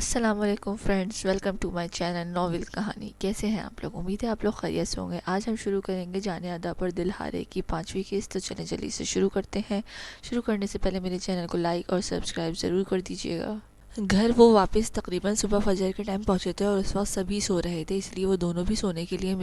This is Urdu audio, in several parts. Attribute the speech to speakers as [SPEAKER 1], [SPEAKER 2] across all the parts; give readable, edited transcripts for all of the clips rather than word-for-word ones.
[SPEAKER 1] السلام علیکم friends, welcome to my channel novel کہانی۔ کیسے ہیں آپ لوگ؟ امید ہے آپ لوگ خیریت سے ہوں گے۔ آج ہم شروع کریں گے جانے ادا پر دل ہارے کی 5ویں قسط، تو چلیں جلدی سے شروع کرتے ہیں۔ شروع کرنے سے پہلے میرے چینل کو لائک اور سبسکرائب ضرور کر دیجیے گا۔ گھر وہ واپس تقریباً صبح فجر کے ٹائم پہنچے تھے اور اس وقت سبھی سو رہے تھے، اس لیے وہ دونوں بھی سونے کے لیے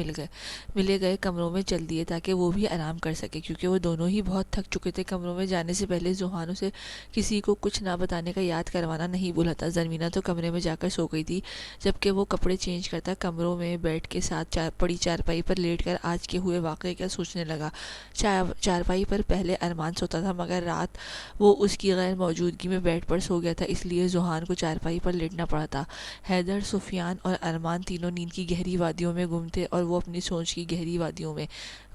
[SPEAKER 1] ملے گئے کمروں میں چل دیے تاکہ وہ بھی آرام کر سکے، کیونکہ وہ دونوں ہی بہت تھک چکے تھے۔ کمروں میں جانے سے پہلے ذوحان اسے کسی کو کچھ نہ بتانے کا یاد کروانا نہیں بھولا تھا۔ زرمینہ تو کمرے میں جا کر سو گئی تھی، جبکہ وہ کپڑے چینج کرتا کمروں میں بیڈ کے ساتھ پڑی چارپائی پر لیٹ کر آج کے ہوئے واقعے کا سوچنے لگا۔ چارپائی پر پہلے ارمان سوتا تھا، مگر رات وہ اس کی غیر موجودگی میں بیڈ پر سو گیا تھا، اس لیے ذوحان کو چارپائی پر لیٹنا پڑا تھا۔ حیدر، سفیان اور ارمان تینوں نیند کی گہری وادیوں میں گم تھے اور وہ اپنی سوچ کی گہری وادیوں میں۔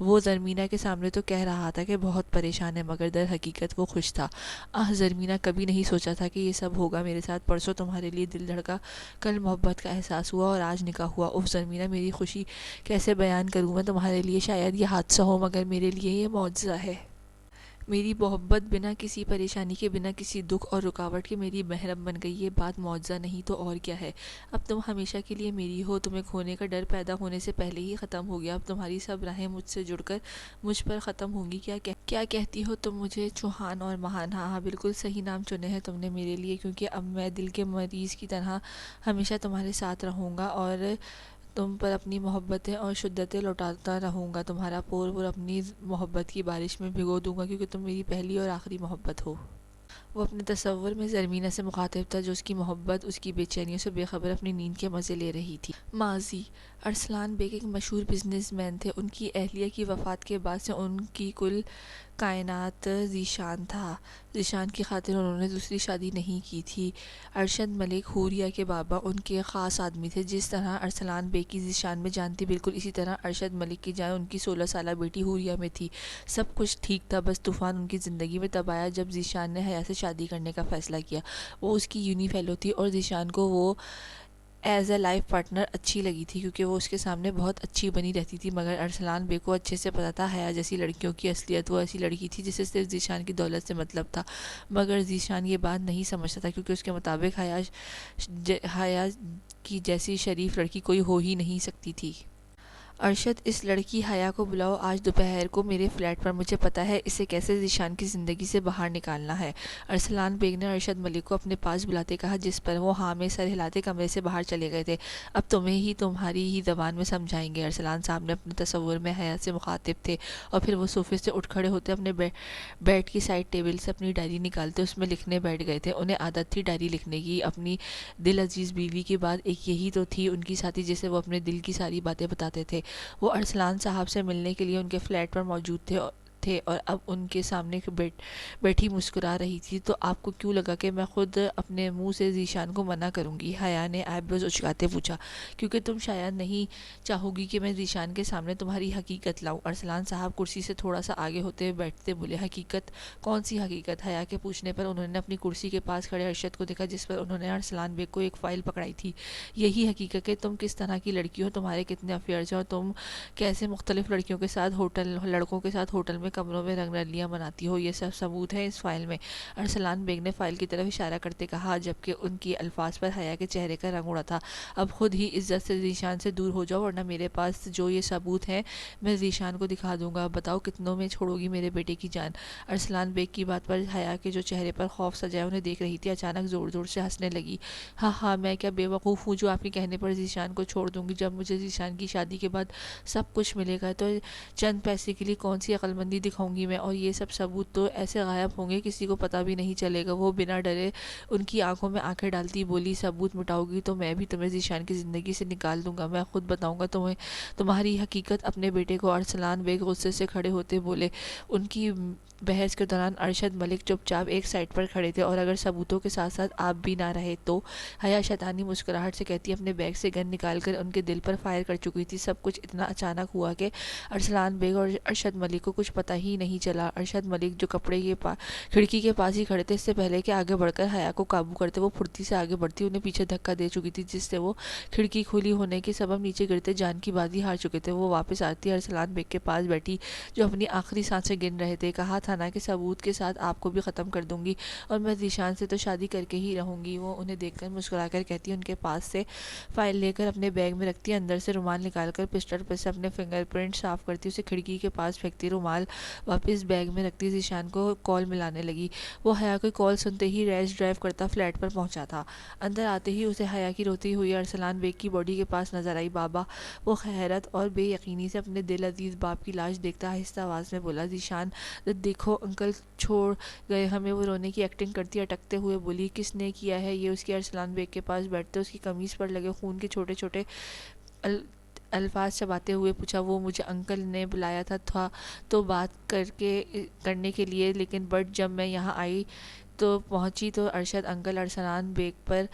[SPEAKER 1] وہ زرمینہ کے سامنے تو کہہ رہا تھا کہ بہت پریشان ہے، مگر در حقیقت وہ خوش تھا۔ زرمینہ، کبھی نہیں سوچا تھا کہ یہ سب ہوگا میرے ساتھ۔ پرسوں تمہارے لیے دل دھڑکا، کل محبت کا احساس ہوا اور آج نکاح ہوا۔ زرمینہ، میری خوشی کیسے بیان کروں میں؟ تمہارے لیے شاید یہ حادثہ ہو، مگر میرے لیے یہ معجزہ ہے۔ میری محبت بنا کسی پریشانی کے، بنا کسی دکھ اور رکاوٹ کے میری محرم بن گئی۔ یہ بات معجزہ نہیں تو اور کیا ہے؟ اب تم ہمیشہ کے لیے میری ہو۔ تمہیں کھونے کا ڈر پیدا ہونے سے پہلے ہی ختم ہو گیا۔ اب تمہاری سب راہیں مجھ سے جڑ کر مجھ پر ختم ہوں گی۔ کیا کہتی ہو تم مجھے؟ چوہان اور مہان۔ ہاں، بالکل صحیح نام چنے ہیں تم نے میرے لیے، کیونکہ اب میں دل کے مریض کی طرح ہمیشہ تمہارے ساتھ رہوں گا اور تم پر اپنی محبتیں اور شدتیں لوٹاتا رہوں گا۔ تمہارا پور اپنی محبت کی بارش میں بھگو دوں گا، کیونکہ تم میری پہلی اور آخری محبت ہو۔ وہ اپنے تصور میں زرمینہ سے مخاطب تھا، جو اس کی محبت، اس کی بے چینیوں سے بے خبر اپنی نیند کے مزے لے رہی تھی۔ ماضی: ارسلان بیگ ایک مشہور بزنس مین تھے۔ ان کی اہلیہ کی وفات کے بعد سے ان کی کل کائنات ذیشان تھا۔ ذیشان کی خاطر انہوں نے دوسری شادی نہیں کی تھی۔ ارشد ملک، حوریہ کے بابا، ان کے خاص آدمی تھے۔ جس طرح ارسلان بیگ کی ذیشان میں جان تھی، بالکل اسی طرح ارشد ملک کی جان ان کی 16 سالہ بیٹی حوریہ میں تھی۔ سب کچھ ٹھیک تھا، بس طوفان ان کی زندگی میں تب آیا جب ذیشان نے حیا سے شادی کرنے کا فیصلہ کیا۔ وہ اس کی یونی فیلو تھی اور ذیشان کو وہ ایز اے لائف پارٹنر اچھی لگی تھی، کیونکہ وہ اس کے سامنے بہت اچھی بنی رہتی تھی۔ مگر ارسلان بے کو اچھے سے پتا تھا حیا جیسی لڑکیوں کی اصلیت۔ وہ ایسی لڑکی تھی جسے صرف ذیشان کی دولت سے مطلب تھا، مگر ذیشان یہ بات نہیں سمجھتا تھا، کیونکہ اس کے مطابق حیا کی جیسی شریف لڑکی کوئی ہو ہی نہیں سکتی تھی۔ ارشد، اس لڑکی حیا کو بلاؤ آج دوپہر کو میرے فلیٹ پر، مجھے پتا ہے اسے کیسے ذیشان کی زندگی سے باہر نکالنا ہے۔ ارسلان بیگ نے ارشد ملک کو اپنے پاس بلاتے کہا، جس پر وہ ہاں میں سر ہلاتے کمرے سے باہر چلے گئے تھے۔ اب تمہیں ہی تمہاری ہی زبان میں سمجھائیں گے۔ ارسلان صاحب نے اپنے تصور میں حیا سے مخاطب تھے، اور پھر وہ صوفے سے اٹھ کھڑے ہوتے اپنے بیڈ کی سائڈ ٹیبل سے اپنی ڈائری نکالتے اس میں لکھنے بیٹھ گئے تھے۔ انہیں عادت تھی ڈائری لکھنے کی۔ اپنی دل عزیز بیوی کے بعد ایک یہی تو تھی ان کی ساتھی، جسے وہ اپنے دل کی ساری باتیں بتاتے تھے۔ وہ ارسلان صاحب سے ملنے کے لیے ان کے فلیٹ پر موجود تھے اور اب ان کے سامنے بیٹھی مسکرا رہی تھی۔ تو آپ کو کیوں لگا کہ میں خود اپنے منہ سے ذیشان کو منع کروں گی؟ حیا نے آئیبروز اچکاتے پوچھا۔ کیونکہ تم شاید نہیں چاہو گی کہ میں ذیشان کے سامنے تمہاری حقیقت لاؤں۔ ارسلان صاحب کرسی سے تھوڑا سا آگے ہوتے ہوئے بیٹھتے بولے۔ حقیقت؟ کون سی حقیقت؟ حیا کے پوچھنے پر انہوں نے اپنی کرسی کے پاس کھڑے ارشد کو دیکھا، جس پر انہوں نے ارسلان بیگ کو ایک فائل پکڑائی تھی۔ یہی حقیقت کہ تم کس طرح کی لڑکی ہو، تمہارے کتنے افیئرز ہیں، اور تم کیسے مختلف لڑکوں کے ساتھ ہوٹل میں کمروں میں رنگ رلیاں مناتی ہو، یہ سب ثبوت ہے اس فائل میں۔ ارسلان بیگ نے فائل کی طرف اشارہ کرتے کہا، جبکہ ان کی الفاظ پر حیا کے چہرے کا رنگ اڑا تھا۔ اب خود ہی عزت سے ذیشان سے دور ہو جاؤ، ورنہ میرے پاس جو یہ ثبوت ہیں میں ذیشان کو دکھا دوں گا۔ بتاؤ کتنوں میں چھوڑو گی میرے بیٹے کی جان؟ ارسلان بیگ کی بات پر حیا کے جو چہرے پر خوف سجایا انہیں دیکھ رہی تھی، اچانک زور زور سے ہنسنے لگی۔ ہاں، میں کیا بے وقوف ہوں جو آپ کے کہنے پر ذیشان کو چھوڑ دوں گی؟ جب مجھے ذیشان کی شادی کے بعد سب کچھ ملے گا تو چند پیسے کے لیے کون سی عقل مندی دکھاؤں گی میں؟ اور یہ سب ثبوت تو ایسے غائب ہوں گے کسی کو پتہ بھی نہیں چلے گا۔ وہ بنا ڈرے ان کی آنکھوں میں آنکھیں ڈالتی بولی، ثبوت مٹاؤ گی تو میں بھی تمہیں ذیشان کی زندگی سے نکال دوں گا، میں خود بتاؤں گا تمہیں تمہاری حقیقت اپنے بیٹے کو۔ ارسلان بیگ غصے سے کھڑے ہوتے بولے۔ ان کی بحث کے دوران ارشد ملک چپ چاپ ایک سائڈ پر کھڑے تھے، اور اگر ثبوتوں کے ساتھ ساتھ آپ بھی نہ رہے تو؟ حیا شیطانی مسکراہٹ سے کہتی اپنے بیگ سے گن نکال کر ان کے دل پر فائر کر چکی تھی۔ سب کچھ اتنا اچانک ہوا کہ ارسلان بیگ اور ارشد ملک کو کچھ پتہ پتہ ہی نہیں چلا۔ ارشد ملک جو کھڑکی کے پاس ہی کھڑے تھے، اس سے پہلے کہ آگے بڑھ کر حیا کو قابو کرتے وہ پھرتی سے آگے بڑھتی انہیں پیچھے دھکا دے چکی تھی، جس سے وہ کھڑکی کھلی ہونے کے سبب نیچے گرتے جان کی بازی ہار چکے تھے۔ وہ واپس آتی ارسلان بیگ کے پاس بیٹھی جو اپنی آخری سانسیں گن رہے تھے۔ کہا تھا نا کہ ثبوت کے ساتھ آپ کو بھی ختم کر دوں گی، اور میں ذیشان سے تو شادی کر کے ہی رہوں گی۔ وہ انہیں دیکھ کر مسکرا کر کہتی، ان کے پاس سے فائل لے کر اپنے بیگ میں رکھتی، اندر سے رومال نکال کر پسٹل پر سے اپنے فنگر پرنٹ صاف کرتی، اسے کھڑکی کے پاس پھینکتی، رومال واپس بیگ میں رکھتی، ذیشان کو کال ملانے لگی۔ وہ حیا کی کال سنتے ہی ریش ڈرائیو کرتا فلیٹ پر پہنچا تھا۔ اندر آتے ہی اسے حیا کی روتی ہوئی ارسلان بیگ کی باڈی کے پاس نظر آئی۔ بابا! وہ حیرت اور بے یقینی سے اپنے دل عزیز باپ کی لاش دیکھتا آہستہ آواز میں بولا، ذیشان دیکھو انکل چھوڑ گئے ہمیں۔ وہ رونے کی ایکٹنگ کرتی اٹکتے ہوئے بولی، کس نے کیا ہے یہ؟ اس کے ارسلان بیگ کے پاس بیٹھتے اس کی قمیص پر لگے خون کے چھوٹے چھوٹے الفاظ چباتے ہوئے پوچھا۔ وہ مجھے انکل نے بلایا تھا تو بات کرنے کے لیے، لیکن بٹ جب میں یہاں پہنچی تو ارشد انکل ارسلان بیگ پر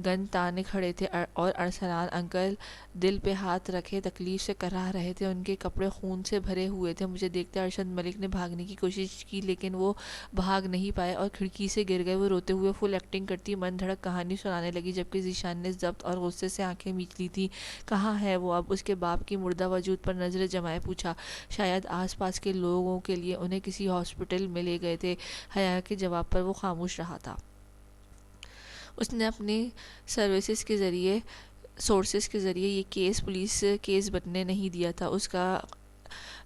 [SPEAKER 1] گن تانے کھڑے تھے، اور ارسلان انکل دل پہ ہاتھ رکھے تکلیف سے کراہ رہے تھے، ان کے کپڑے خون سے بھرے ہوئے تھے۔ مجھے دیکھتے ارشد ملک نے بھاگنے کی کوشش کی، لیکن وہ بھاگ نہیں پائے اور کھڑکی سے گر گئے۔ وہ روتے ہوئے فل ایکٹنگ کرتی من دھڑک کہانی سنانے لگی، جبکہ ذیشان نے ضبط اور غصے سے آنکھیں میچ لی تھیں۔ کہاں ہے وہ اب؟ اس کے باپ کی مردہ وجود پر نظریں جمائے پوچھا۔ شاید آس پاس کے لوگوں کے لیے انہیں کسی ہاسپٹل میں لے گئے تھے۔ حیا کے جواب پر وہ خاموش رہا تھا۔ اس نے اپنی سورسز کے ذریعے یہ کیس پولیس کیس بننے نہیں دیا تھا۔ اس کا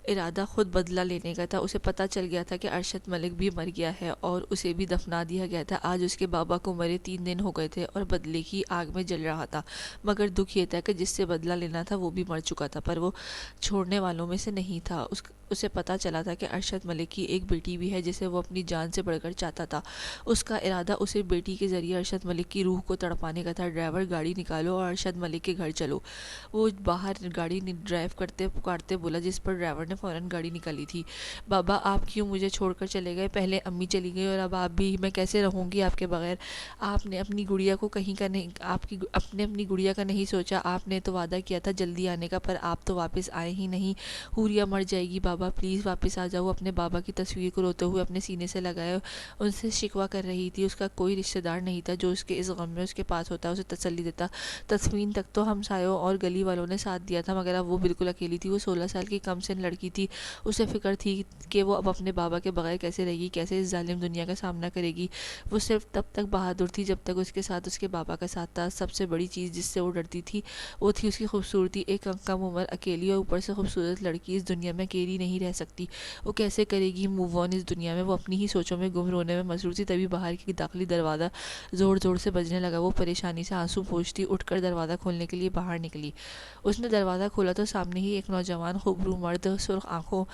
[SPEAKER 1] ارادہ خود بدلہ لینے کا تھا۔ اسے پتہ چل گیا تھا کہ ارشد ملک بھی مر گیا ہے اور اسے بھی دفنا دیا گیا تھا۔ آج اس کے بابا کو مرے 3 دن ہو گئے تھے اور بدلے کی آگ میں جل رہا تھا، مگر دکھ یہ تھا کہ جس سے بدلہ لینا تھا وہ بھی مر چکا تھا، پر وہ چھوڑنے والوں میں سے نہیں تھا۔ اسے پتہ چلا تھا کہ ارشد ملک کی ایک بیٹی بھی ہے جسے وہ اپنی جان سے بڑھ کر چاہتا تھا۔ اس کا ارادہ اسے بیٹی کے ذریعے ارشد ملک کی روح کو تڑپانے کا تھا۔ ڈرائیور گاڑی نکالو اور ارشد ملک کے گھر چلو۔ وہ باہر گاڑی ڈرائیو کرتے پکارتے بولا، جس پر ڈرائیور نے فوراً گاڑی نکالی تھی۔ بابا آپ کیوں مجھے چھوڑ کر چلے گئے؟ پہلے امی چلی گئی اور اب آپ بھی۔ میں کیسے رہوں گی آپ کے بغیر؟ آپ نے اپنی گڑیا کو اپنی گڑیا کا نہیں سوچا؟ آپ نے تو وعدہ کیا تھا جلدی آنے کا، پر آپ تو واپس آئے ہی نہیں۔ حوریہ مر جائے گی بابا، پلیز واپس آ جاؤ۔ اپنے بابا کی تصویر کو روتے ہوئے اپنے سینے سے لگائے ان سے شکوہ کر رہی تھی۔ اس کا کوئی رشتہ دار نہیں تھا جو اس کے اس غم میں اس کے پاس ہوتا، اسے تسلی دیتا۔ تدفین تک تو ہمسایوں اور گلی والوں نے ساتھ دیا تھا، مگر اب وہ بالکل اکیلی تھی۔ وہ 16 سال کی کم سن لڑکی تھی۔ اسے فکر تھی کہ وہ اب اپنے بابا کے بغیر کیسے رہے گی، کیسے اس ظالم دنیا کا سامنا کرے گی۔ وہ صرف تب تک بہادر تھی جب تک اس کے ساتھ اس کے بابا کا ساتھ تھا۔ سب سے بڑی چیز جس سے وہ ڈرتی تھی وہ تھی اس کی خوبصورتی۔ ایک کم عمر اکیلی اور اوپر سے خوبصورت لڑکی اس دنیا میں اکیلی نہیں رہ سکتی۔ وہ کیسے کرے گی موو آن اس دنیا میں؟ وہ اپنی ہی سوچوں میں گم رونے میں مصروف تھی، تبھی باہر کی داخلی دروازہ زور زور سے بجنے لگا۔ وہ پریشانی سے آنسو پوچھتی اٹھ کر دروازہ کھولنے کے لیے باہر نکلی۔ اس نے دروازہ کھولا تو سامنے ہی ایک نوجوان خوبرو مرد سرخ آنکھوں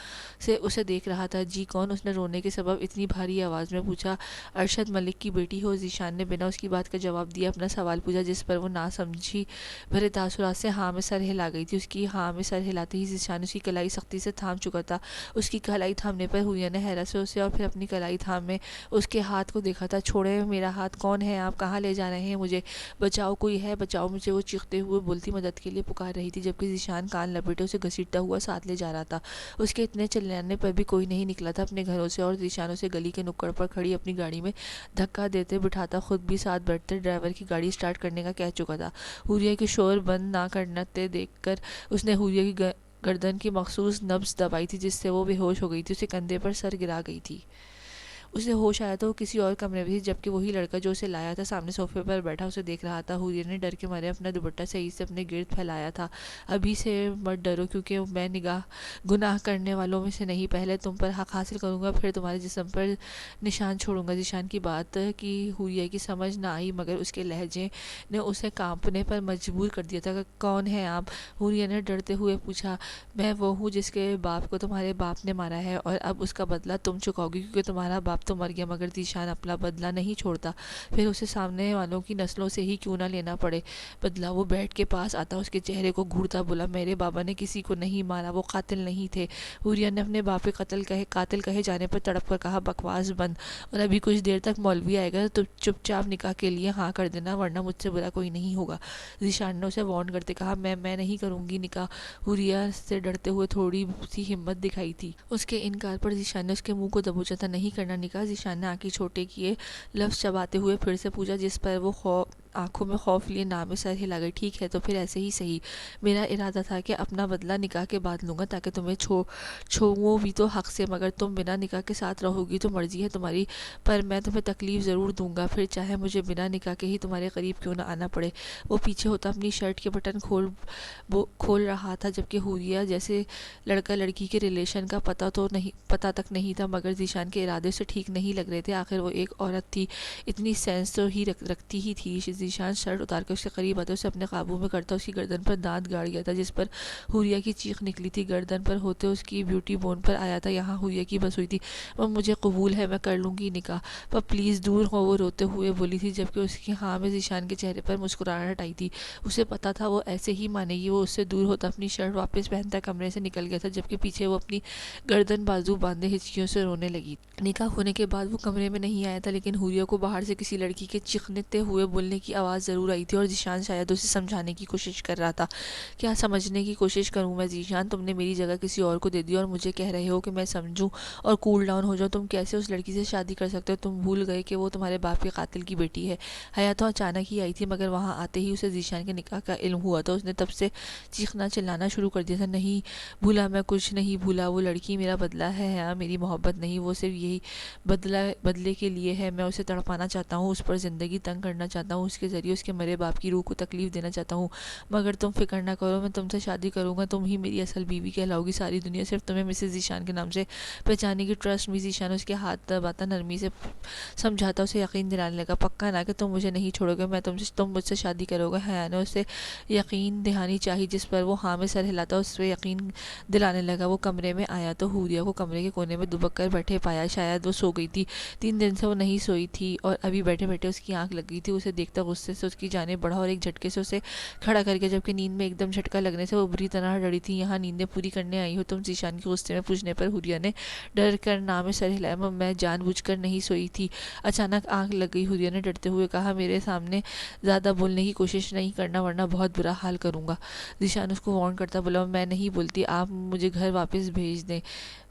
[SPEAKER 1] سے اسے دیکھ رہا تھا۔ جی کون؟ اس نے رونے کے سبب اتنی بھاری آواز میں پوچھا۔ ارشد ملک کی بیٹی ہو؟ ذیشان نے بنا اس کی بات کا جواب دیا اپنا سوال پوچھا، جس پر وہ ناسمجھی بھرے تاثرات سے ہاں میں سر ہلا گئی تھی۔ اس کی ہاں میں سر ہلاتے ہی ذیشان اس کی کلائی سختی سے تھام چکا تھا۔ اس کی کلائی تھامنے پر حوریہ نے حیرت سے اسے اور پھر اپنی کلائی تھامے اس کے ہاتھ کو دیکھا تھا۔ چھوڑیں میرا ہاتھ، کون ہیں آپ؟ کہاں لے جا رہے ہیں مجھے؟ بچاؤ، کوئی ہے، بچاؤ مجھے! وہ چیختے ہوئے بولتی مدد کے لیے پکار رہی تھی، جبکہ ذیشان کان لپیٹے اسے گھسیٹتا ہوا ساتھ لے جا رہا تھا۔ اس کے اتنے چلانے پر بھی کوئی نہیں نکلا تھا اپنے گھروں سے، اور ذیشان اسے گلی کے نکڑ پر کھڑی اپنی گاڑی میں دھکا دیتے بٹھاتا خود بھی ساتھ بیٹھتے ڈرائیور کی گاڑی سٹارٹ کرنے کا کہہ چکا تھا۔ حوریہ کی شور بند نہ کرتے دیکھ کر اس نے حوریہ کی گردن کی مخصوص نبض دبائی تھی، جس سے وہ بے ہوش ہو گئی تھی۔ اسے کندھے پر سر گرا گئی تھی۔ اسے ہوش آیا تو وہ کسی اور کمرے میں تھی، جبکہ وہی لڑکا جو اسے لایا تھا سامنے صوفے پر بیٹھا اسے دیکھ رہا تھا۔ حوریہ نے ڈر کے مارے اپنا دوپٹہ صحیح سے اپنے گرد پھیلایا تھا۔ ابھی سے مت ڈرو، کیونکہ میں گناہ کرنے والوں میں سے نہیں۔ پہلے تم پر حق حاصل کروں گا، پھر تمہارے جسم پر نشان چھوڑوں گا۔ ذیشان کی بات کی حوریہ کی سمجھ نہ آئی، مگر اس کے لہجے نے اسے کانپنے پر مجبور کر دیا تھا۔ کون ہیں آپ؟ حوریہ نے ڈرتے ہوئے پوچھا۔ میں وہ ہوں جس کے باپ کو تمہارے باپ نے مارا ہے، اور اب اس کا بدلہ تم چکاؤ گی، کیونکہ تمہارا باپ باپ تو مر گیا مگر ذیشان اپنا بدلہ نہیں چھوڑتا، پھر اسے سامنے والوں کی نسلوں سے ہی کیوں نہ لینا پڑے بدلہ۔ وہ بیڈ کے پاس آتا، اس کے چہرے کو گھورتا بولا، میرے بابا نے کسی کو نہیں مارا، وہ قاتل نہیں تھے۔ حوریہ نے اپنے باپ کے قاتل کہے جانے پر تڑپ کر کہا، بکواس بند، اور ابھی کچھ دیر تک مولوی آئے گا تو چپ چاپ نکاح کے لیے ہاں کر دینا، ورنہ مجھ سے برا کوئی نہیں ہوگا۔ ذیشان نے اسے وارن کرتے کہا، میں نہیں کروں گی نکاح۔ حوریہ سے ڈرتے ہوئے تھوڑی سی ہمت دکھائی تھی۔ اس کے انکار پر ذیشان نے اس کے منہ کو دبوچا تھا، نہیں کرنا نکاح۔ ذیشان نے آنکھیں چھوٹے کیے، لفظ چباتے ہوئے پھر سے پوچھا، جس پر وہ آنکھوں میں خوف لیے نام میں سر ہلا گئی، ٹھیک ہے تو پھر ایسے ہی صحیح، میرا ارادہ تھا کہ اپنا بدلہ نکاح کے بعد لوں گا تاکہ تمہیں چھوؤں بھی تو حق سے، مگر تم بنا نکاح کے ساتھ رہو گی تو مرضی ہے تمہاری، پر میں تمہیں تکلیف ضرور دوں گا، پھر چاہے مجھے بنا نکاح کے ہی تمہارے قریب کیوں نہ آنا پڑے۔ وہ پیچھے ہوتا اپنی شرٹ کے بٹن کھول رہا تھا، جبکہ حوریہ جیسے لڑکا لڑکی کے ریلیشن کا پتہ تک نہیں تھا، مگر ذیشان کے ارادے سے ٹھیک نہیں لگ رہے تھے، آخر وہ ایک عورت تھی، اتنی سینس تو ہی رکھتی ہی تھی۔ ذیشان شرٹ اتار کر اس کے قریب آتا، اسے اپنے قابو میں کرتا، اس کی گردن پر دانت گاڑ گیا تھا، جس پر حوریہ کی چیخ نکلی تھی، گردن پر ہوتے اس کی بیوٹی بون پر آیا تھا، یہاں حوریہ کی بس ہوئی تھی، مجھے قبول ہے، میں کر لوں گی نکاح، پر پلیز دور ہو، وہ روتے ہوئے بولی تھی، جبکہ اس کی ہاں میں ذیشان کے چہرے پر مسکراہٹ آئی تھی، اسے پتا تھا وہ ایسے ہی مانے گی۔ وہ اس سے دور ہوتا اپنی شرٹ واپس پہنتا کمرے سے نکل گیا تھا، جبکہ پیچھے وہ اپنی گردن بازو باندھے ہچکیوں سے رونے لگی۔ نکاح ہونے کے بعد وہ کمرے میں نہیں آیا تھا، لیکن حوریہ کو باہر سے کسی لڑکی کے چیختے ہوئے بولنے کی آواز ضرور آئی تھی، اور ذیشان شاید اسے سمجھانے کی کوشش کر رہا تھا۔ کیا سمجھنے کی کوشش کروں میں ذیشان؟ تم نے میری جگہ کسی اور کو دے دی اور مجھے کہہ رہے ہو کہ میں سمجھوں اور کول ڈاؤن ہو جاؤں؟ تم کیسے اس لڑکی سے شادی کر سکتے ہو؟ تم بھول گئے کہ وہ تمہارے باپ کے قاتل کی بیٹی ہے۔ حیا تو اچانک ہی آئی تھی، مگر وہاں آتے ہی اسے ذیشان کے نکاح کا علم ہوا تھا، اس نے تب سے چیخنا چلانا شروع کر دیا تھا، نہیں بھولا، میں کچھ نہیں بھولا، وہ لڑکی میرا بدلہ ہے، حیا میری محبت نہیں، وہ صرف یہی بدلے کے لیے ہے، میں اسے تڑپانا چاہتا ہوں، اس پر زندگی تنگ کرنا چاہتا ہوں، اس کے ذریعے اس کے مرے باپ کی روح کو تکلیف دینا چاہتا ہوں، مگر تم فکر نہ کرو، میں تم سے شادی کروں گا، تم ہی میری اصل بیوی کہلاؤ گی، ساری دنیا صرف تمہیں مسز ذیشان کے نام سے پہچانے کی، ٹرسٹ می۔ ذیشان اس کے ہاتھ دباتا، نرمی سے سمجھاتا، اسے یقین دلانے لگا، پکا نا کہ تم مجھے نہیں چھوڑو گے، تم مجھ سے شادی کرو گے۔ حیا نے اسے یقین دہانی چاہی، جس پر وہ ہاں میں سر ہلاتا، اس سے یقین دلانے لگا۔ وہ کمرے میں آیا تو حوریہ کو کمرے کے کونے میں دبک کر بیٹھے پایا، شاید وہ سو گئی تھی، 3 دن سے وہ نہیں سوئی تھی، اور ابھی بیٹھے بیٹھے اس کی آنکھ لگ گئی تھی۔ اسے دیکھتا غصے سے اس کی جانب بڑھا اور ایک جھٹکے سے اسے کھڑا کر گیا، جبکہ نیند میں ایک دم جھٹکا لگنے سے وہ بری طرح ڈری تھی۔ یہاں نیندیں پوری کرنے آئی ہو تم؟ ذیشان کے غصے میں پوچھنے پر حوریہ نے ڈر کر نام میں سر ہلایا، میں جان بوجھ کر نہیں سوئی تھی، اچانک آنکھ لگ گئی۔ حوریہ نے ڈرتے ہوئے کہا، میرے سامنے زیادہ بولنے کی کوشش نہیں کرنا ورنہ بہت برا حال کروں گا۔ ذیشان اس کو وارن کرتا بولا، میں نہیں بولتی، آپ مجھے گھر واپس بھیج دیں،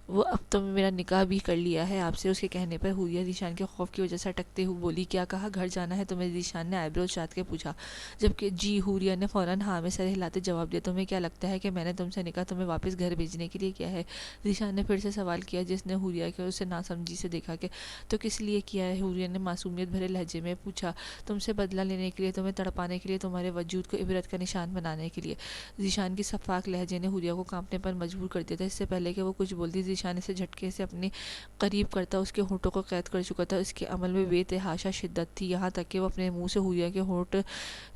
[SPEAKER 1] وہ اب تو میرا نکاح بھی کر لیا ہے آپ سے۔ اس کے کہنے پر حوریہ ذیشان کے خوف کی وجہ سے اٹکتے ہوئے بولی، کیا کہا، گھر جانا ہے تمہیں؟ ذیشان نے آئی برو چاٹ کے پوچھا، جبکہ جی، حوریہ نے فوراً ہاں میں سر ہلاتے جواب دیا، تمہیں کیا لگتا ہے کہ میں نے تم سے نکاح تمہیں واپس گھر بھیجنے کے لیے کیا ہے؟ ذیشان نے پھر سے سوال کیا، جس نے حوریہ کے اسے ناسمجھی سے دیکھا، کہ تو کس لیے کیا ہے؟ حوریہ نے معصومیت بھرے لہجے میں پوچھا، تم سے بدلہ لینے کے لیے، تمہیں تڑپانے کے لیے، تمہارے وجود کو عبرت کا نشان بنانے کے لیے۔ ذیشان کی شفاف لہجے نے حوریہ کو کانپنے پر مجبور کر دیا تھا، اس سے پہلے کہ وہ کچھ بولتی ذیشان اسے جھٹکے سے اپنے قریب کرتا اس کے ہونٹوں کو قید کر چکا تھا، اس کے عمل میں بے تحاشا شدت تھی، یہاں تک کہ وہ اپنے منہ سے حوریہ کے ہونٹ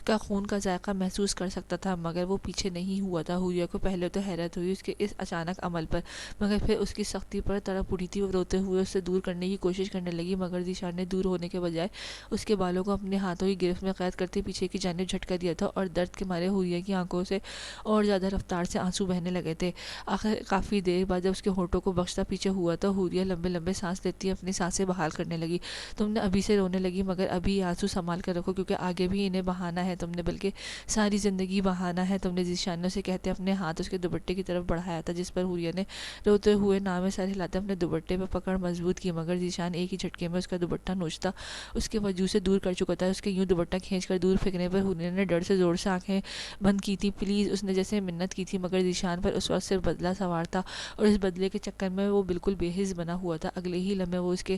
[SPEAKER 1] کا خون کا ذائقہ محسوس کر سکتا تھا، مگر وہ پیچھے نہیں ہوا تھا۔ حوریہ کو پہلے تو حیرت ہوئی اس کے اس اچانک عمل پر، مگر پھر اس کی سختی پر تڑپ اٹھی تھی، وہ روتے ہوئے اس سے دور کرنے کی کوشش کرنے لگی، مگر ذیشان نے دور ہونے کے بجائے اس کے بالوں کو اپنے ہاتھوں کی گرفت میں قید کرتے پیچھے کی جانب جھٹکا دیا تھا، اور درد کے مارے حوریہ کی آنکھوں سے اور زیادہ رفتار سے آنسو بہنے لگے تھے۔ آخر کافی دیر بعد جب اس کے ہونٹوں کو بخشتا پیچھے ہوا تو حوریہ لمبے لمبے سانس لیتی اپنی سانسیں بحال کرنے لگی، تم نے ابھی سے رونے لگی، مگر ابھی آنسو سنبھال کر رکھو، کیونکہ آگے بھی انہیں بہانا ہے تم نے، بلکہ ساری زندگی بہانا ہے تم نے۔ ذیشان نے اسے کہتے اپنے ہاتھ اس کے دوپٹے کی طرف بڑھایا تھا، جس پر حوریہ نے روتے ہوئے نام سر ہلاتے اپنے دوپٹے پہ پکڑ مضبوط کی، مگر ذیشان ایک ہی جھٹکے میں اس کا دوپٹہ نوچتا اس کے وجود سے دور کر چکا تھا۔ اس کے یوں دوپٹہ کھینچ کر دور پھینکنے پر حوریہ نے ڈر سے زور سے آنکھیں بند کی تھی، پلیز، اس نے جیسے منت کی تھی، مگر ذیشان پر اس وقت صرف بدلہ سوار تھا، اور اس بدلے کے چکر میں وہ بالکل بے حس بنا ہوا تھا۔ اگلے ہی لمحے وہ اس کے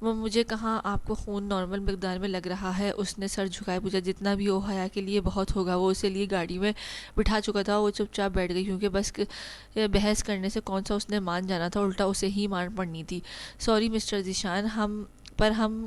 [SPEAKER 1] وہ مجھے کہاں آپ کو خون نارمل مقدار میں لگ رہا ہے؟ اس نے سر جھکائے پوچھا۔ جتنا بھی ہو حیا کے لیے بہت ہوگا۔ وہ اسے لیے گاڑی میں بٹھا چکا تھا۔ وہ چپ چاپ بیٹھ گئی کیونکہ بس بحث کرنے سے کون سا اس نے مان جانا تھا، الٹا اسے ہی مان پڑنی تھی۔ سوری مسٹر ذیشان، ہم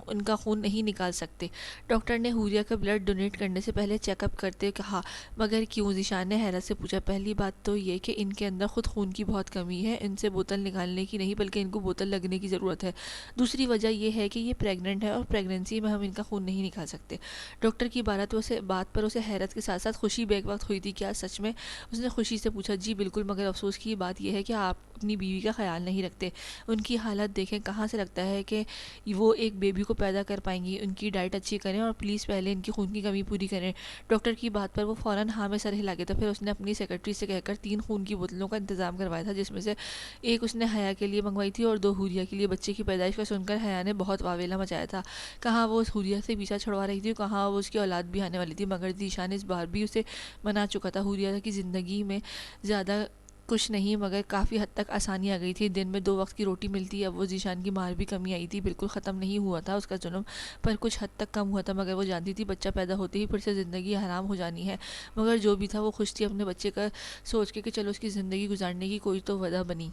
[SPEAKER 1] ان کا خون نہیں نکال سکتے۔ ڈاکٹر نے حوریہ کا بلڈ ڈونیٹ کرنے سے پہلے چیک اپ کرتے کہا۔ مگر کیوں؟ ذیشان نے حیرت سے پوچھا۔ پہلی بات تو یہ کہ ان کے اندر خود خون کی بہت کمی ہے، ان سے بوتل نکالنے کی نہیں بلکہ ان کو بوتل لگنے کی ضرورت ہے۔ دوسری وجہ یہ ہے کہ یہ پریگننٹ ہے اور پریگننسی میں ہم ان کا خون نہیں نکال سکتے۔ ڈاکٹر کی بات پر اسے حیرت کے ساتھ ساتھ خوشی بیک وقت ہوئی تھی۔ کیا سچ میں؟ اس نے خوشی سے پوچھا۔ جی بالکل، مگر افسوس کی بات یہ ہے کہ آپ اپنی بیوی کا خیال نہیں رکھتے۔ ان کی حالت دیکھیں، کہاں سے لگتا ہے کہ وہ ایک بیبی کو پیدا کر پائیں گی۔ ان کی ڈائٹ اچھی کریں اور پلیز پہلے ان کی خون کی کمی پوری کریں۔ ڈاکٹر کی بات پر وہ فوراً ہاں میں سر ہلا گیا تھا۔ پھر اس نے اپنی سیکرٹری سے کہہ کر 3 خون کی بوتلوں کا انتظام کروایا تھا، جس میں سے ایک اس نے حیا کے لیے منگوائی تھی اور 2 حوریہ کے لیے۔ بچے کی پیدائش کا سن کر حیا نے بہت واویلا مچایا تھا۔ کہاں وہ اس حوریہ سے پیچھا چھڑوا رہی تھی، کہاں وہ اس کی اولاد بھی آنے والی تھی، مگر ذیشان اس بار بھی اسے منا چکا تھا۔ حوریہ کی زندگی میں زیادہ کچھ نہیں مگر کافی حد تک آسانی آ گئی تھی۔ دن میں 2 وقت کی روٹی ملتی۔ اب وہ ذیشان کی مار بھی کمی آئی تھی۔ بالکل ختم نہیں ہوا تھا اس کا ظلم، پر کچھ حد تک کم ہوا تھا، مگر وہ جانتی تھی بچہ پیدا ہوتے ہی پھر سے زندگی حرام ہو جانی ہے۔ مگر جو بھی تھا وہ خوش تھی اپنے بچے کا سوچ کے کہ چلو اس کی زندگی گزارنے کی کوئی تو وجہ بنی۔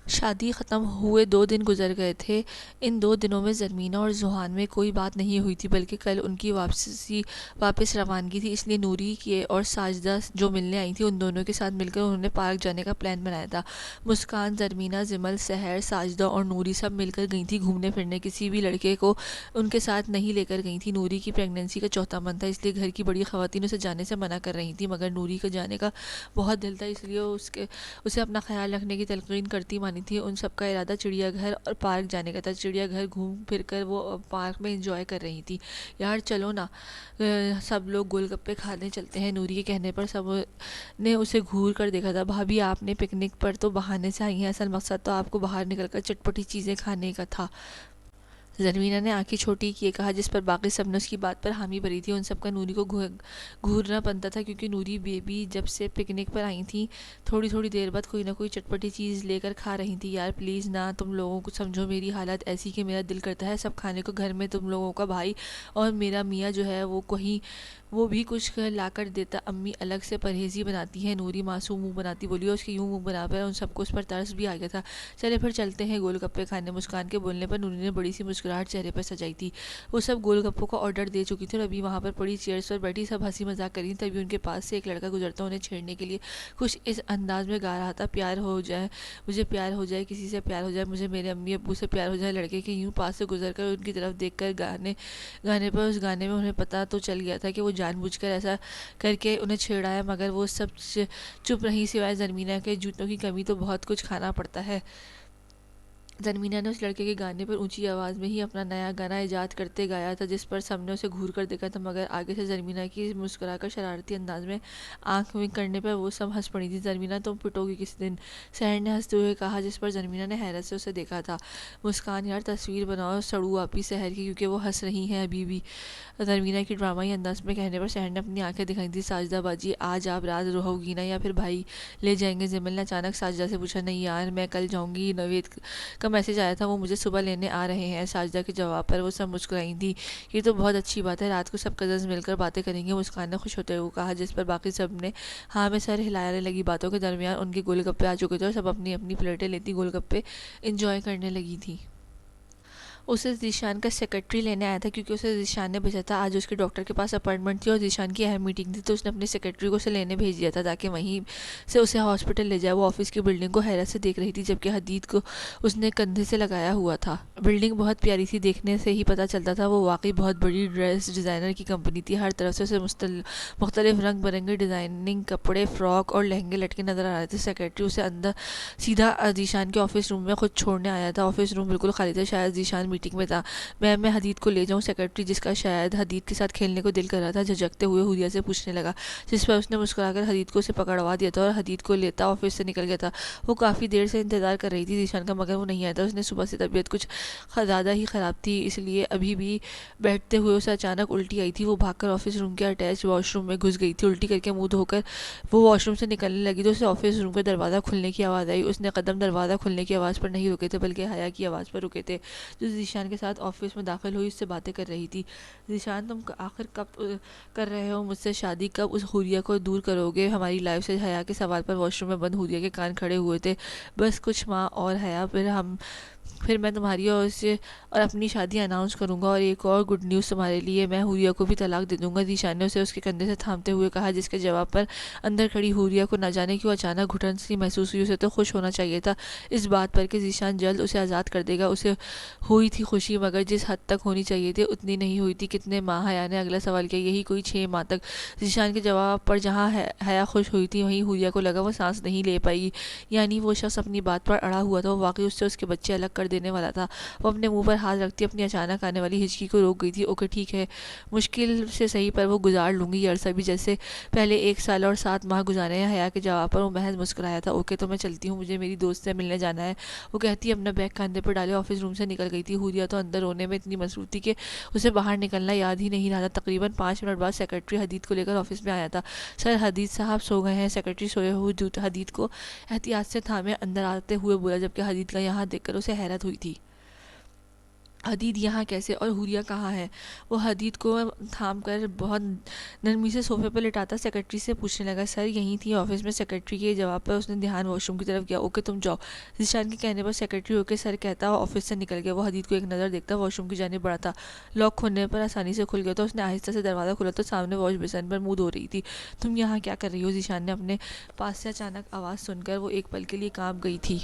[SPEAKER 1] شادی ختم ہوئے 2 دن گزر گئے تھے۔ ان 2 دنوں میں زرمینہ اور ذوحان میں کوئی بات نہیں ہوئی تھی، بلکہ کل ان کی واپس روانگی تھی، اس لیے نوری اور ساجدہ جو ملنے آئی تھی ان دونوں کے ساتھ مل کر انہوں نے پارک جانے کا پلان بنایا تھا۔ مسکان، زرمینہ، زمل، سحر، ساجدہ اور نوری سب مل کر گئی تھیں گھومنے پھرنے۔ کسی بھی لڑکے کو ان کے ساتھ نہیں لے کر گئی تھیں۔ نوری کی پریگننسی کا 4تھا منتھ تھا، اس لیے گھر کی بڑی خواتین اسے جانے سے منع کر رہی تھیں، مگر نوری کا جانے کا بہت دل تھا، اس لیے اسے اپنا خیال رکھنے کی تلقین کرتی مانی تھی۔ ان سب کا ارادہ چڑیا گھر اور پارک جانے کا تھا۔ چڑیا گھر گھوم پھر کر وہ پارک میں انجوائے کر رہی تھی۔ یار چلو نا، سب لوگ گول گپے کھانے چلتے ہیں۔ نوری کے کہنے پر سب نے اسے گھور کر دیکھا تھا۔ بھابھی آپ نے پکنک پر تو بہانے سے آئی ہیں، اصل مقصد تو آپ کو باہر نکل کر چٹپٹی چیزیں کھانے کا تھا۔ زرمینہ نے آنکھیں چھوٹی کیے کہا، جس پر باقی سب نے اس کی بات پر حامی بھری تھی۔ ان سب کا نوری کو گھورنا بنتا تھا کیونکہ نوری بیبی جب سے پکنک پر آئی تھیں تھوڑی دیر بعد کوئی نہ کوئی چٹپٹی چیز لے کر کھا رہی تھی۔ یار پلیز نا، تم لوگوں کو سمجھو میری حالت ایسی کہ میرا دل کرتا ہے سب کھانے کو۔ گھر میں تم لوگوں کا بھائی اور میرا میاں جو ہے وہ بھی کچھ لا کر دیتا، امی الگ سے پرہیزی بناتی ہیں۔ نوری معصوم منہ بناتی بولی اور اس کے یوں منہ بنا پر ان سب کو اس پر ترس بھی آ گیا تھا۔ چلے پھر چلتے ہیں گول گپے کھانے۔ مسکان کے بولنے پر نوری نے بڑی سی مسکراہٹ چہرے پر سجائی تھی۔ وہ سب گول گپوں کا آرڈر دے چکی تھی اور ابھی وہاں پر پڑی چیئرز پر بیٹھی سب ہنسی مذاق کر رہی تھیں۔ تبھی ان کے پاس سے ایک لڑکا گزرتا انہیں چھیڑنے کے لیے کچھ اس انداز میں گا رہا تھا، پیار ہو جائے مجھے، پیار ہو جائے کسی سے، پیار ہو جائے مجھے، میرے امی ابو سے پیار ہو جائے۔ لڑکے کے یوں پاس سے گزر کر ان کی طرف دیکھ کر گانے پر اس گانے میں انہیں پتہ تو چل گیا تھا کہ وہ جان بوجھ کر ایسا کر کے انہیں چھیڑا ہے، مگر وہ سب چپ رہی سوائے زرمینہ کے۔ جوتوں کی کمی تو بہت کچھ کھانا پڑتا ہے۔ زرمینہ نے اس لڑکے کے گانے پر اونچی آواز میں ہی اپنا نیا گانا ایجاد کرتے گایا تھا، جس پر سب نے اسے گھور کر دیکھا تھا، مگر آگے سے زرمینہ کی مسکرا کر شرارتی انداز میں آنکھ ونک کرنے پر وہ سب ہنس پڑی تھی۔ زرمینہ تم پٹو گی کس دن؟ سحر نے ہنستے ہوئے کہا، جس پر زرمینہ نے حیرت سے اسے دیکھا تھا۔ مسکان، یار تصویر بناؤ سڑو آپی سحر کی، کیونکہ وہ ہنس رہی ہیں ابھی بھی۔ زرمینہ کی ڈرامائی انداز میں کہنے پر سحر نے اپنی آنکھیں دکھائی تھی۔ ساجدہ باجی آج آپ رات رہو گی نا یا پھر بھائی لے جائیں گے؟ زمل نے اچانک ساجدہ سے پوچھا۔ نہیں یار میں کل جاؤں گی، نوید کا میسج آیا تھا، وہ مجھے صبح لینے آ رہے ہیں۔ ساجدہ کے جواب پر وہ سب مسکرائی تھی۔ یہ تو بہت اچھی بات ہے، رات کو سب کزنز مل کر باتیں کریں گے، مسکان نے خوش ہوتے ہوئے کہا، جس پر باقی سب نے ہاں میں سر ہلانے لگی۔ باتوں کے درمیان ان کے گول گپے آ چکے تھے اور سب اپنی اپنی پلیٹیں لیتی گول گپے انجوائے کرنے لگی تھی۔ اسے ذیشان کا سیکرٹری لینے آیا تھا کیونکہ اسے ذیشان نے بھیجا تھا۔ آج اس کے ڈاکٹر کے پاس اپائنٹمنٹ تھی اور ذیشان کی اہم میٹنگ تھی، تو اس نے اپنے سیکرٹری کو اسے لینے بھیج دیا تھا تاکہ وہیں سے اسے ہاسپٹل لے جائے۔ وہ آفس کی بلڈنگ کو حیرت سے دیکھ رہی تھی، جبکہ حدید کو اس نے کندھے سے لگایا ہوا تھا۔ بلڈنگ بہت پیاری تھی، دیکھنے سے ہی پتہ چلتا تھا وہ واقعی بہت بڑی ڈریس ڈیزائنر کی کمپنی تھی۔ ہر طرف سے اسے مختلف رنگ برنگے ڈیزائننگ کپڑے، فراک اور لہنگے لٹکے نظر آ رہے تھے۔ سیکرٹری اسے اندر سیدھا ذیشان کے آفس روم میں خود چھوڑنے آیا تھا۔ آفس روم بالکل خالی تھا، شاید ذیشان میٹنگ میں تھا۔ میں حدید کو لے جاؤں؟ سیکرٹری، جس کا شاید حدید کے ساتھ کھیلنے کو دل کر رہا تھا، جھجکتے ہوئے حوریہ سے پوچھنے لگا، جس پر اس نے مسکرا کر حدید کو اسے پکڑوا دیا تھا اور حدید کو لیتا آفس سے نکل گیا تھا۔ وہ کافی دیر سے انتظار کر رہی تھی ذیشان کا، مگر وہ نہیں آیا تھا۔ اس نے صبح سے طبیعت کچھ زیادہ ہی خراب تھی، اس لیے ابھی بھی بیٹھتے ہوئے اسے اچانک الٹی آئی تھی۔ وہ بھاگ کر آفس روم کے اٹیچ واش روم میں گھس گئی تھی۔ الٹی کر کے منہ دھو کر وہ واش روم سے نکلنے لگی تو اسے آفس روم کا دروازہ کھلنے کی آواز آئی۔ اس نے قدم دروازہ کھلنے کی آواز پر نہیں رکے تھے بلکہ حیا کی آواز پر رکے تھے، جو ذیشان کے ساتھ آفس میں داخل ہوئی، اس سے باتیں کر رہی تھی۔ ذیشان تم آخر کب کر رہے ہو مجھ سے شادی؟ کب اس حوریہ کو دور کرو گے ہماری لائف سے؟ حیا کے سوال پر واش روم میں بند حوریہ کے کان کھڑے ہوئے تھے۔ بس کچھ ماہ اور حیا، پھر میں تمہاری اور اپنی شادی اناؤنس کروں گا، اور ایک اور گڈ نیوز تمہارے لیے، میں حوریہ کو بھی طلاق دے دوں گا۔ ذیشان نے اسے اس کے کندھے سے تھامتے ہوئے کہا، جس کے جواب پر اندر کھڑی حوریہ کو نہ جانے کیوں اچانک گھٹن سی محسوس ہوئی۔ اسے تو خوش ہونا چاہیے تھا اس بات پر کہ ذیشان جلد اسے آزاد کر دے گا۔ اسے ہوئی تھی خوشی، مگر جس حد تک ہونی چاہیے تھی اتنی نہیں ہوئی تھی۔ کتنے ماہ؟ حیا نے اگلا سوال کیا۔ یہی کوئی 6 ماہ تک۔ ذیشان کے جواب پر جہاں حیا خوش ہوئی تھی وہیں حوریہ کو لگا وہ سانس نہیں لے پائے گی، یعنی وہ شخص اپنی بات پر اڑا ہوا تھا، وہ واقعی اس سے اس کے بچے الگ کر دینے والا تھا۔ وہ اپنے منہ پر ہاتھ رکھتی اپنی اچانک آنے والی ہچکی کو روک گئی تھی۔ اوکے ٹھیک ہے، مشکل سے صحیح پر وہ گزار لوں گی یہ عرصہ بھی، جیسے پہلے 1 سال اور 7 ماہ گزارے ہیں۔ حیا کے جواب پر وہ محض مسکرایا تھا۔ اوکے تو میں چلتی ہوں، مجھے میری دوست سے ملنے جانا ہے، وہ کہتی اپنا بیگ کاندھے پر ڈالے آفس روم سے نکل گئی تھی۔ حوریہ تو اندر رونے میں اتنی مصروف تھی کہ اسے باہر نکلنا یاد ہی نہیں رہا تھا۔ تقریباً 5 منٹ بعد سیکرٹری حدید کو لے کر آفس میں آیا تھا۔ سر حدید صاحب سو گئے ہیں؟ سیکرٹری سوئے ہوئے حدید کو احتیاط سے تھامے اندر آتے ہوئے بولا، جبکہ حدید کا یہاں دیکھ کر اسے حیرت ہوئی تھی۔ حدید یہاں کیسے؟ اور حوریہ کہاں ہے؟ وہ حدید کو تھام کر بہت نرمی سے صوفے پر لٹاتا سیکرٹری سے پوچھنے لگا، سر یہیں تھی آفس میں؟ سیکرٹری کے جواب پر اس نے دھیان واش روم کی طرف کیا۔ اوکے تم جاؤ۔ ذیشان کے کہنے پر سیکرٹری اوکے سر کہتا آفس سے نکل گیا۔ وہ حدید کو ایک نظر دیکھتا واش روم کی جانب بڑھا تھا۔ لاک کھولنے پر آسانی سے کھل گیا تو اس نے آہستہ سے دروازہ کھولا تو سامنے واش بیسن پر منہ دھو رہی تھی۔ تم یہاں کیا کر رہی ہو؟ ذیشان نے اپنے پاس سے اچانک آواز سن کر وہ ایک پل کے لیے کانپ گئی تھی۔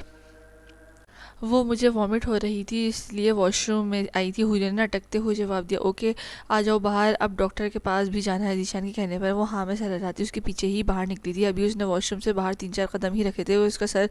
[SPEAKER 1] وہ مجھے وامٹ ہو رہی تھی اس لیے واش روم میں آئی تھی، حوریہ نے اٹکتے ہوئے جواب دیا۔ اوکے آ جاؤ باہر، اب ڈاکٹر کے پاس بھی جانا ہے۔ ذیشان کے کہنے پر وہ ہاں میں سر ہلاتی اس کے پیچھے ہی باہر نکلی تھی۔ ابھی اس نے واش روم سے باہر 3-4 قدم ہی رکھے تھے، وہ اس کا سر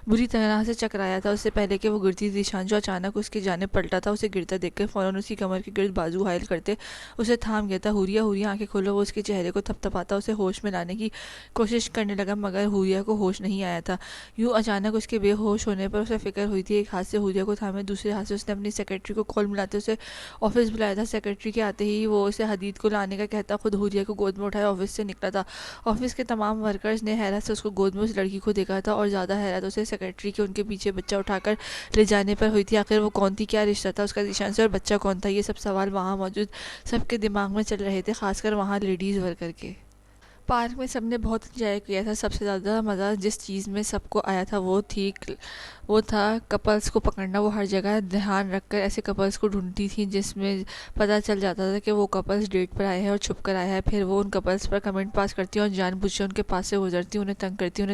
[SPEAKER 1] بری طرح سے چکرایا تھا۔ اس سے پہلے کہ وہ گرتی، ذیشان جو اچانک اس کی جانب پلٹا تھا، اسے گرتا دیکھ کر فوراً اس کی کمر کے گرد بازو حائل کرتے اسے تھام گیا تھا۔ حوریہ حوریہ آنکھیں کھولو۔ وہ اس کے چہرے کو تھپتھپاتا اسے ہوش میں لانے کی کوشش کرنے لگا، مگر حوریہ کو ہوش نہیں آیا تھا۔ یوں اچانک اس کے بے ہوش ہونے پر اسے فکر ہوئی تھی۔ ایک ہاتھ سے حوریہ کو تھامے دوسرے ہاتھ سے اس نے اپنی سیکرٹری کو کال ملاتے اسے آفس بلایا تھا۔ سیکرٹری کے آتے ہی وہ اسے حدید کو لانے کا کہتا خود حوریہ کو گود میں اٹھائے آفس سے نکلا تھا۔ آفس کے تمام ورکرز نے حیرت سے اس کو گود میں اس لڑکی کو دیکھا تھا، اور زیادہ حیرت اسے سیکرٹری کے ان کے پیچھے بچہ اٹھا کر لے جانے پر ہوئی تھی۔ آخر وہ کون تھی؟ کیا رشتہ تھا اس کا ذیشان سے؟ اور بچہ کون تھا؟ یہ سب سوال وہاں موجود سب کے دماغ میں چل رہے تھے، خاص کر وہاں لیڈیز ورکر کے۔ پارک میں سب نے بہت انجوائے کیا تھا۔ سب سے زیادہ مزہ جس چیز میں سب کو آیا تھا وہ تھا کپلز کو پکڑنا۔ وہ ہر جگہ دھیان رکھ کر ایسے کپلز کو ڈھونڈتی تھی جس میں پتہ چل جاتا تھا کہ وہ کپلز ڈیٹ پر آئے ہیں اور چھپ کر آئے ہیں۔ پھر وہ ان کپلز پر کمنٹ پاس کرتی اور جان بوجھ کر ان کے پاس سے گزرتی، انہیں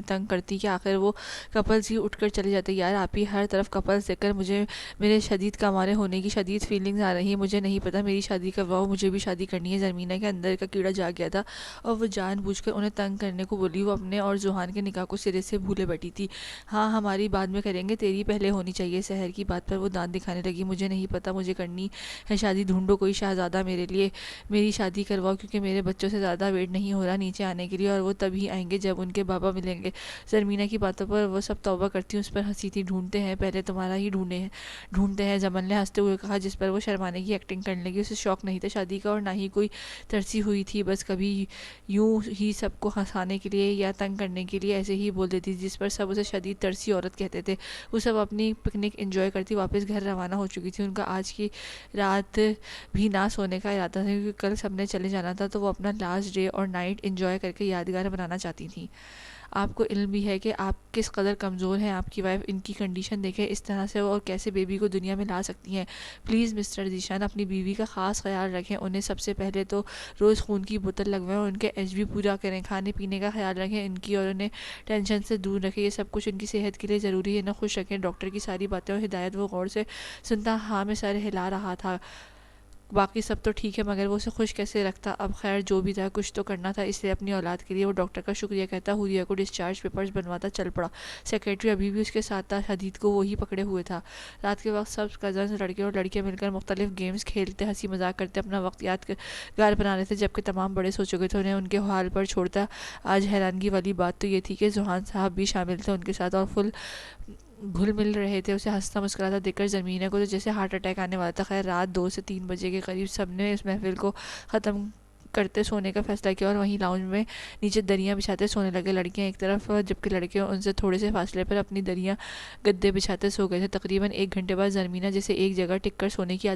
[SPEAKER 1] تنگ کرتی کہ آخر وہ کپلز ہی اٹھ کر چلے جاتے۔ یار آپ ہی ہر طرف کپلز دیکھ کر مجھے میرے شدید کمارے ہونے کی شدید فیلنگز آ رہی ہیں۔ مجھے نہیں پتا میری شادی کب ہو، مجھے بھی شادی کرنی ہے۔ زرمینہ کے اندر کا کیڑا جاگ گیا تھا اور وہ جان بوجھ کر انہیں تنگ کرنے کو بولی۔ وہ اپنے اور زوہان کے نکاح کو سرے سے بھولے بیٹھی تھی۔ ہاں ہماری بعد میں کریں گے، تیری پہلے ہونی چاہیے۔ سحر کی بات پر وہ دانت دکھانے لگی۔ مجھے نہیں پتا، مجھے کرنی ہے شادی۔ ڈھونڈو کوئی شہزادہ میرے لیے، میری شادی کرواؤ، کیونکہ میرے بچوں سے زیادہ ویٹ نہیں ہو رہا نیچے آنے کے لیے، اور وہ تب ہی آئیں گے جب ان کے بابا ملیں گے۔ زرمینہ کی باتوں پر وہ سب توبہ کرتی اس پر ہنسی تھی۔ ڈھونڈتے ہیں، پہلے تمہارا ہی ڈھونڈتے ہیں، زمن نے ہنستے ہوئے کہا، جس پر وہ شرمانے کی ایکٹنگ کرنے لگی۔ اسے شوق نہیں تھا شادی کا اور نہ ہی کوئی ترسی ہوئی تھی، بس کبھی یوں ہی سب کو ہنسانے کے لیے یا تنگ کرنے کے لیے ایسے ہی بول دیتی، جس پر سب اسے شدید ترسی عورت کہتے تھے۔ وہ سب اپنی پکنک انجوائے کرتی واپس گھر روانہ ہو چکی تھی۔ ان کا آج کی رات بھی نہ سونے کا ارادہ تھا، کیونکہ کل سب نے چلے جانا تھا، تو وہ اپنا لاسٹ ڈے اور نائٹ انجوائے کر کے یادگار بنانا چاہتی تھیں۔ آپ کو علم بھی ہے کہ آپ کس قدر کمزور ہیں، آپ کی وائف ان کی کنڈیشن دیکھیں، اس طرح سے اور کیسے بیبی کو دنیا میں لا سکتی ہیں۔ پلیز مسٹر ذیشان اپنی بیوی کا خاص خیال رکھیں، انہیں سب سے پہلے تو روز خون کی بوتل لگوائیں اور ان کے ایچ بی پورا کریں، کھانے پینے کا خیال رکھیں ان کی، اور انہیں ٹینشن سے دور رکھیں، یہ سب کچھ ان کی صحت کے لیے ضروری ہے، انہیں خوش رکھیں۔ ڈاکٹر کی ساری باتیں اور ہدایت وہ غور سے سنتا ہاں میں سر ہلا رہا تھا۔ باقی سب تو ٹھیک ہے، مگر وہ اسے خوش کیسے رکھتا؟ اب خیر جو بھی تھا کچھ تو کرنا تھا، اس لیے اپنی اولاد کے لیے وہ ڈاکٹر کا شکریہ کہتا حوریہ کو ڈسچارج پیپرز بنواتا چل پڑا۔ سیکرٹری ابھی بھی اس کے ساتھ تھا، حدید کو وہی پکڑے ہوئے تھا۔ رات کے وقت سب کزنز لڑکے اور لڑکیاں مل کر مختلف گیمز کھیلتے، ہنسی مذاق کرتے اپنا وقت یادگار بنا رہے تھے، جبکہ تمام بڑے سو چکے تھے انہیں ان کے حال پر چھوڑتا۔ آج حیرانگی والی بات تو یہ تھی کہ زوہان صاحب بھی شامل تھے ان کے ساتھ اور گھل مل رہے تھے۔ اسے ہنستا مسکراتا دیکھ کر زرمینہ کو تو جیسے ہارٹ اٹیک آنے والا تھا۔ خیر رات 2 سے 3 بجے کے قریب سب نے اس محفل کو ختم کرتے سونے کا فیصلہ کیا اور وہیں لاؤنج میں نیچے دریاں بچھاتے سونے لگے. لڑکیاں ایک طرف جبکہ لڑکے ان سے تھوڑے سے فاصلے پر اپنی دریاں گدے بچھاتے سو گئے تھے. تقریباً 1 گھنٹے بعد زرمینہ جسے ایک جگہ ٹک کر سونے کی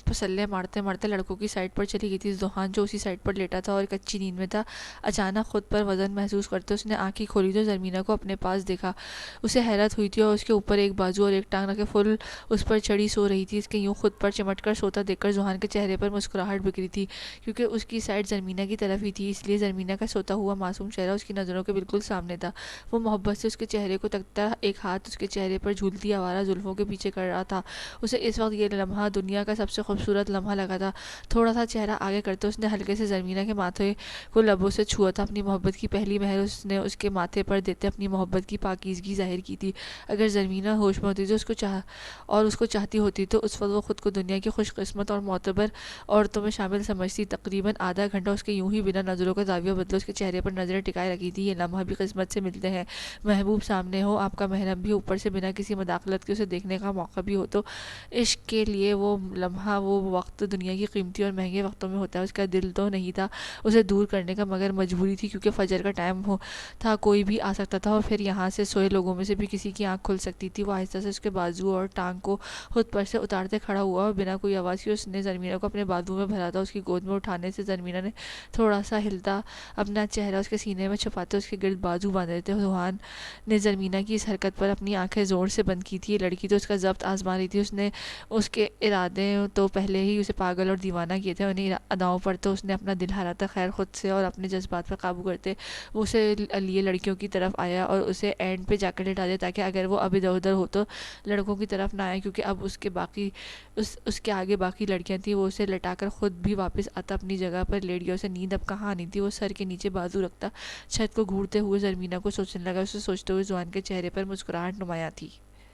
[SPEAKER 1] پسلے مارتے مارتے لڑکوں کی سائڈ پر چلی گئی تھی. ذوحان جو اسی سائڈ پر لیٹا تھا اور کچی نیند میں تھا, اچانک خود پر وزن محسوس کرتے اس نے آنکھیں کھولی تو زرمینہ کو اپنے پاس دیکھا. اسے حیرت ہوئی تھی اور اس کے اوپر ایک بازو اور ایک ٹانگ رکھے فل اس پر چڑھی سو رہی تھی. اس کے یوں خود پر چمٹ کر سوتا دیکھ کر ذوحان کے چہرے پر مسکراہٹ بکھری تھی, کیونکہ اس کی سائڈ زرمینہ کی طرف ہی تھی, اس لیے زرمینہ کا سوتا ہوا معصوم چہرہ اس کی نظروں کے بالکل سامنے تھا. وہ محبت سے اس کے چہرے کو تکتا, ایک ہاتھ اس کے چہرے پر جھولتی آوارہ زلفوں کے پیچھے کر رہا تھا. اسے اس وقت یہ لمحہ دنیا کا سب سے خوبصورت لمحہ لگا تھا. تھوڑا سا چہرہ آگے کرتے اس نے ہلکے سے زرمینہ کے ماتھے کو لبوں سے چھوا تھا. اپنی محبت کی پہلی مہر اس نے اس کے ماتھے پر دیتے اپنی محبت کی پاکیزگی ظاہر کی تھی. اگر زرمینہ ہوش میں ہوتی تو اس کو چاہتی ہوتی تو اس وقت وہ خود کو دنیا کی خوش قسمت اور معتبر عورتوں میں شامل سمجھتی. تقریباً آدھا گھنٹہ اس کے یوں ہی بنا نظروں کا زاویہ بدلے اس کے چہرے پر نظریں ٹکائے رکھی تھی. یہ لمحہ بھی قسمت سے ملتے ہیں. محبوب سامنے ہو, آپ کا محرم بھی, اوپر سے بنا کسی مداخلت کے اسے دیکھنے کا موقع بھی ہو, تو عشق کے لیے وہ لمحہ, وہ وقت دنیا کی قیمتی اور مہنگے وقتوں میں ہوتا ہے. اس کا دل تو نہیں تھا اسے دور کرنے کا, مگر مجبوری تھی, کیونکہ فجر کا ٹائم تھا, کوئی بھی آ سکتا تھا اور پھر یہاں سے سوئے لوگوں میں سے بھی کسی کی آنکھ کھل سکتی تھی. وہ آہستہ سے اس کے بازو اور ٹانگ کو خود پر سے اتارتے کھڑا ہوا اور بنا کوئی آواز کی اس نے زرمینہ کو اپنے بازو میں بھرا تھا. اس کی گود میں اٹھانے سے زرمینہ نے تھوڑا سا ہلتا اپنا چہرہ اس کے سینے میں چھپاتے اس کے گرد بازو باندھے تھے. ذوحان نے زرمینہ کی اس حرکت پر اپنی آنکھیں زور سے بند کی تھی. یہ لڑکی تو اس کا ضبط آزما رہی تھی. اس نے اس کے ارادے تو پہلے ہی اسے پاگل اور دیوانہ کیے تھے, انہیں اداؤں پر تو اس نے اپنا دل ہارا تھا. خیر, خود سے اور اپنے جذبات پر قابو کرتے وہ اسے لیے لڑکیوں کی طرف آیا اور اسے اینڈ پہ جا کر لٹا دیا, تاکہ اگر وہ اب ادھر ادھر ہو تو لڑکوں کی طرف نہ آئے, کیونکہ اب اس کے آگے باقی لڑکیاں تھیں. وہ اسے لٹا کر خود بھی واپس آتا اپنی جگہ پر لیٹ گیا. اسے نیند اب کہاں آنی تھی. وہ سر کے نیچے بازو رکھتا چھت کو گھورتے ہوئے زرمینہ کو سوچنے لگا. اسے سوچتے ہوئے ذوحان کے چہرے پر مسکراہٹ نمایاں تھی.